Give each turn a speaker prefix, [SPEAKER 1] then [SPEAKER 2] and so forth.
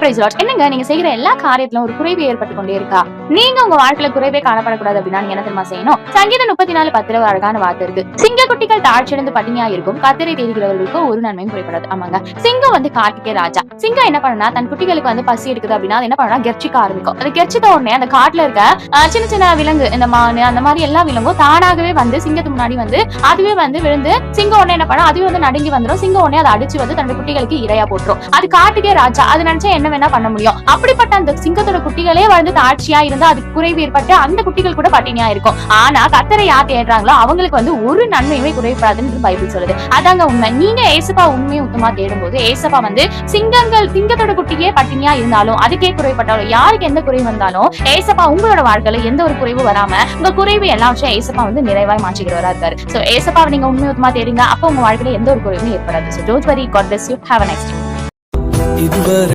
[SPEAKER 1] Price Lord. என்னங்க நீங்க செய்யற எல்லா காரியத்திலும் ஒரு குறைவு ஏற்பட்டு கொண்டே இருக்கா? நீங்க உங்க வாழ்க்கையில குறைவே காணப்படக்கூடாது அப்படின்னா நீங்க என்ன தெரியுமா செய்யணும்? சங்கீதம் 34:10 ஒரு அழகான வார்த்தை இருக்கு. சிங்க குட்டிகள் தாழ்ச்சியடைந்து பட்டினியா இருக்கும், கர்த்தரை தேடுகிறவர்களுக்கு ஒரு நன்மையும் குறைபடாது. ஆமாங்க, சிங்கம் வந்து காட்டுக்கே ராஜா. சிங்கம் என்ன பண்ணுனா தன் குட்டிகளுக்கு வந்து பசி எடுக்குது அப்படின்னா அது என்ன பண்ணுனா கெர்ச்சிக்க ஆரம்பிக்கும். அது கெர்ச்சித்த உடனே அந்த காட்டுல இருக்க சின்ன சின்ன விலங்கு, இந்த மானு அந்த மாதிரி எல்லா விலங்கும் தானாகவே வந்து சிங்கத்துக்கு முன்னாடி வந்து அதுவே வந்து விழுந்து சிங்கம் உடனே என்ன பண்ணா அதுவே வந்து நடுங்கி வந்துடும். சிங்கம் உடனே அதை அடிச்சு வந்து தன்னோட குட்டிகளுக்கு இரையா போட்டுரும். அது காட்டுக்கே ராஜா. அது நினைச்சா என்ன வேணா பண்ண முடியும். அப்படிப்பட்ட அந்த சிங்கத்தோட குட்டிகளே வந்து தாட்சியா இருந்தா அதுக்கு குறைவு ஏற்பட்டு அந்த குட்டிகள் கூட பட்டினியா இருக்கும். ஆனா கர்த்தரை யார் தேடுறாங்களோ அவங்களுக்கு வந்து ஒரு நன்மையுமே குறைபடாதுன்னு பைபிள் சொல்லுது. அதாங்க உண்மை. நீங்க ஏசப்பா உண்மையை உத்தமா தேடும் போது ஏசப்பா வந்து சிங்கத்தோட குட்டியே பட்டினியா இருந்தாலும் அதுக்கே குறைபட்டாலும் யாருக்கு எந்த குறைவு வந்தாலும் ஏசப்பா உங்களோட வாழ்க்கையில எந்த ஒரு குறைவு வராம உங்க குறைவு எல்லாம் விஷயம் ஏசப்பா வந்து நிறைவாய் மாற்றிக்கிறவரா இருக்காரு. சோ ஏசப்பாவை நீங்க உண்மையை உத்தமா தேடுங்க. அப்போ உங்க வாழ்க்கையில எந்த ஒரு குறைவும் ஏற்படாது. So don't worry. God bless you. Have a nice day.